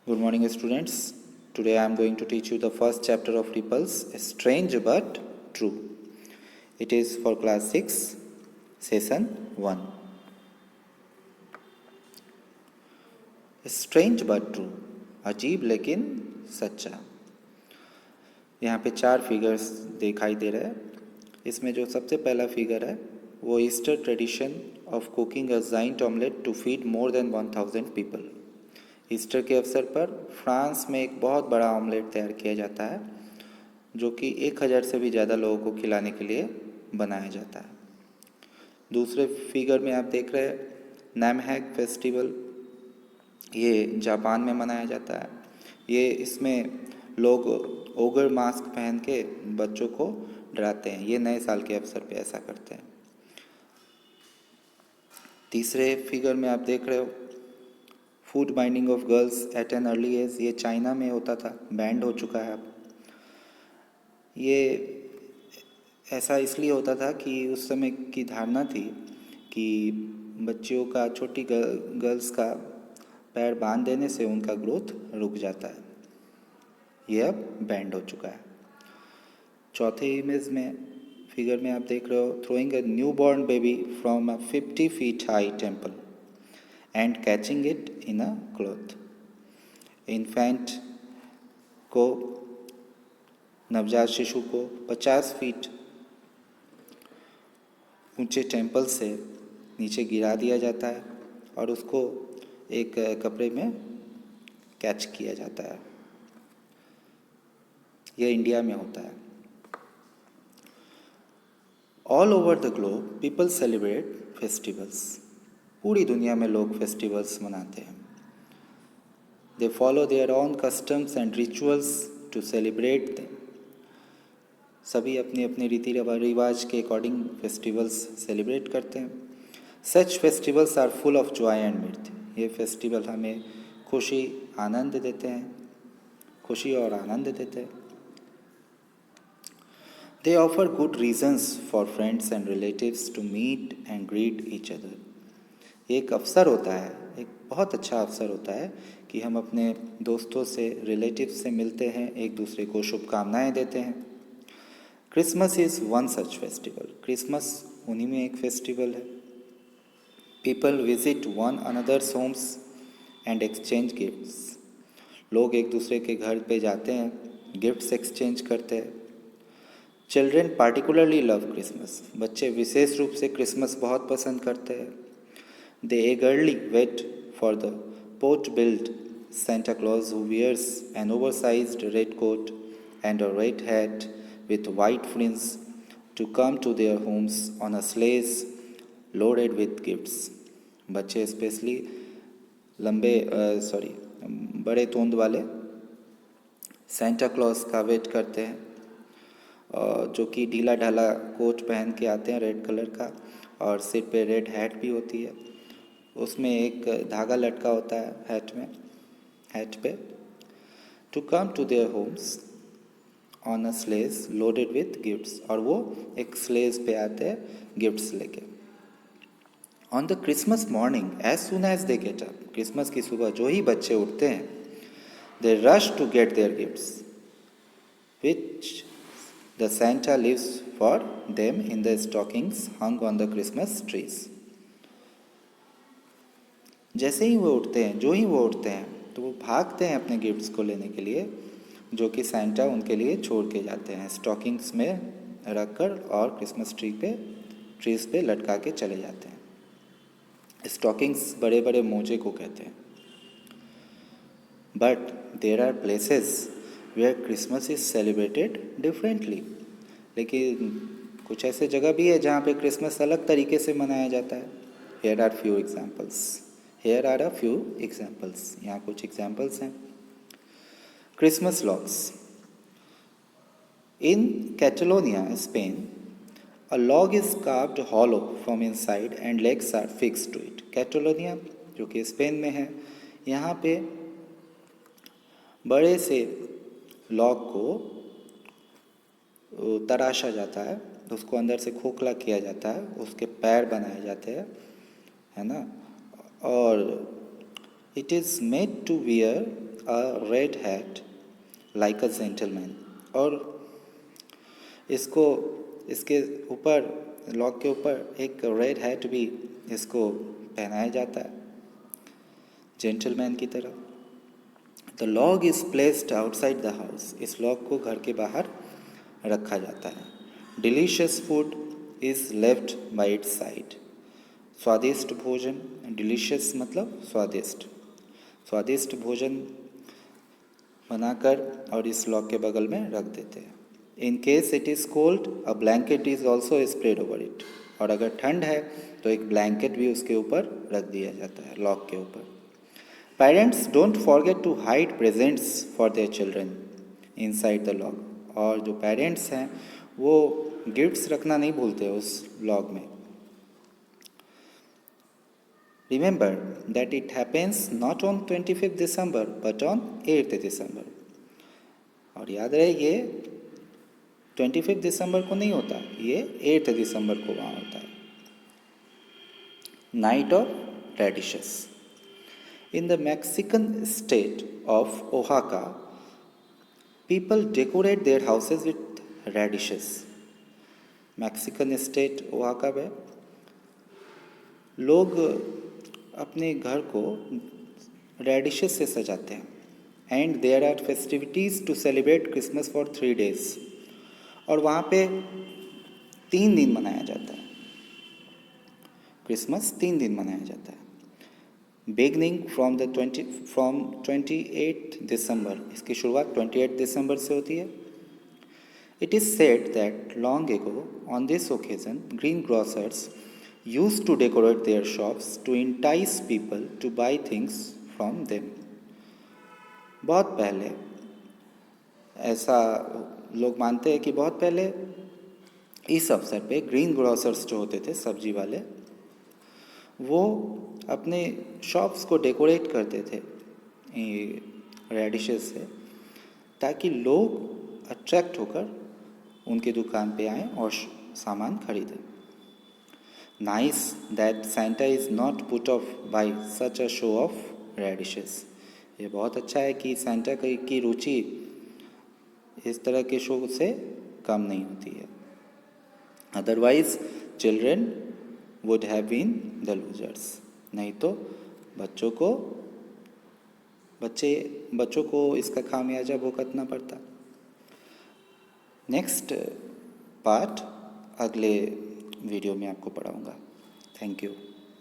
Good morning, students. Today I am going to teach you the first chapter of Ripples, Strange but True. It is for class 6, session 1. Strange but true, अजीब लेकिन सच्चा। यहाँ पे 4 figures दिखाई दे रहे हैं। इसमें जो सबसे पहला फिगर है वो Easter tradition of cooking a giant omelette to feed more than 1000 people. Easter के अवसर पर फ्रांस में एक बहुत बड़ा ऑमलेट तैयार किया जाता है जो कि 1000 से भी ज़्यादा लोगों को खिलाने के लिए बनाया जाता है। दूसरे फिगर में आप देख रहे हैं नैमहैक फेस्टिवल, ये जापान में मनाया जाता है। ये इसमें लोग ओगर मास्क पहन के बच्चों को डराते हैं। ये नए साल के अवसर पे ऐसा करते हैं। तीसरे फिगर में आप देख रहे हो foot binding of girls at an early age, ये चाइना में होता था, बैंड हो चुका है अब। ये ऐसा इसलिए होता था कि उस समय की धारणा थी कि बच्चियों का, छोटी गर्ल्स का पैर बांध देने से उनका ग्रोथ रुक जाता है। ये अब बैंड हो चुका है। चौथे इमेज में फिगर में आप देख रहे हो throwing a new born baby from a 50 feet high temple and catching it in a cloth. Infant को, नवजात शिशु को 50 फीट ऊंचे टेम्पल से नीचे गिरा दिया जाता है और उसको एक कपड़े में कैच किया जाता है। यह इंडिया में होता है। All over the globe people celebrate festivals. पूरी दुनिया में लोग फेस्टिवल्स मनाते हैं। They follow their own customs and rituals to celebrate them. सभी अपने अपने रीति रिवाज के अकॉर्डिंग फेस्टिवल्स सेलिब्रेट करते हैं। Such festivals are full of joy and mirth. ये फेस्टिवल हमें खुशी आनंद देते हैं, खुशी और आनंद देते हैं। They offer good reasons for friends and relatives to meet and greet each other. एक अवसर होता है, एक बहुत अच्छा अवसर होता है कि हम अपने दोस्तों से, रिलेटिव्स से मिलते हैं, एक दूसरे को शुभकामनाएं देते हैं। Christmas is one such festival. Christmas उन्हीं में एक फेस्टिवल है। People visit one another's homes and exchange gifts. लोग एक दूसरे के घर पे जाते हैं, गिफ्ट्स एक्सचेंज करते हैं। Children particularly love Christmas. बच्चे विशेष रूप से क्रिसमस बहुत पसंद करते हैं। दे eagerly wait for the pot-built Santa Claus who wears an oversized red coat and a red hat with white fringe to come to their homes on a sleighs loaded with gifts. बच्चे specially बड़े तोंद वाले Santa Claus का wait करते हैं, जो कि ढीला ढाला कोट पहन के आते हैं रेड कलर का, और सिर पे रेड हैट भी होती है। उसमें एक धागा लटका होता है हैट पे। To come to their homes on a sledge loaded with gifts, और वो एक स्लेज पे आते हैं गिफ्ट्स लेके। On the Christmas morning as soon as they get up. Christmas की सुबह जो ही बच्चे उठते हैं, they rush to get their gifts which the Santa leaves for them in the stockings hung on the Christmas trees. जैसे ही वो उठते हैं, जो ही वो उठते हैं, तो वो भागते हैं अपने गिफ्ट्स को लेने के लिए, जो कि सेंटा उनके लिए छोड़ के जाते हैं स्टॉकिंग्स में रख कर, और क्रिसमस ट्रीज पे लटका के चले जाते हैं। स्टॉकिंग्स बड़े बड़े मोजे को कहते हैं। But there are places where Christmas is celebrated differently. लेकिन कुछ ऐसे जगह भी है जहाँ पे क्रिसमस अलग तरीके से मनाया जाता है। Here are few examples. यहाँ कुछ एग्जाम्पल्स हैं। Christmas logs. In Catalonia, Spain, a log is carved hollow from inside and legs are fixed to it. Catalonia जो कि स्पेन में है, यहाँ पे बड़े से लॉग को तराशा जाता है, उसको अंदर से खोखला किया जाता है, उसके पैर बनाए जाते हैं, है ना। और it is made to wear a red hat like a gentleman. और इसको इसके ऊपर, लॉक के ऊपर एक रेड हैट भी इसको पहनाया जाता है जेंटलमैन की तरह। The log is placed outside the house. इस लॉग को घर के बाहर रखा जाता है। Delicious food is left by its side. स्वादिष्ट भोजन, डिलीशियस मतलब स्वादिष्ट, स्वादिष्ट भोजन बनाकर और इस लॉक के बगल में रख देते हैं। In case it is cold a blanket is also spread over it. और अगर ठंड है तो एक ब्लैंकेट भी उसके ऊपर रख दिया जाता है, लॉक के ऊपर। Parents don't forget to hide presents for their children inside the log. और जो पेरेंट्स हैं वो गिफ्ट्स रखना नहीं भूलते उस लॉक में। Remember that it happens not on 25th December but on 8th December। और याद रहे ये 25 दिसंबर को नहीं होता, ये 8 दिसंबर को वहाँ होता है। Night of radishes. In the Mexican state of ओहाका people decorate their houses with radishes. Mexican state ओहाका में लोग अपने घर को रेडिशेस से सजाते हैं। And there are festivities to celebrate Christmas for 3 days। और वहाँ पे 3 दिन मनाया जाता है क्रिसमस, 3 दिन मनाया जाता है। बिगनिंग फ्रॉम 28 दिसंबर। इसकी शुरुआत 28 दिसंबर से होती है। It is said that long ago on this occasion green grocers used to decorate their shops to entice people to buy things from them। बहुत पहले ऐसा लोग मानते हैं कि बहुत पहले इस अवसर पे ग्रीन ग्रोसर्स जो होते थे, सब्जी वाले, वो अपने शॉप्स को डेकोरेट करते थे रेडिशेस से, ताकि लोग अट्रैक्ट होकर उनकी दुकान पे आएँ और सामान खरीदें। Nice that Santa is not put off by such a show of radishes। ये बहुत अच्छा है कि सेंटा की रुचि इस तरह के शो से कम नहीं होती है। Otherwise children would have been the losers. नहीं तो बच्चों को इसका खामियाजा भुगतना पड़ता। नेक्स्ट पार्ट अगले वीडियो में आपको पढ़ाऊँगा। Thank you.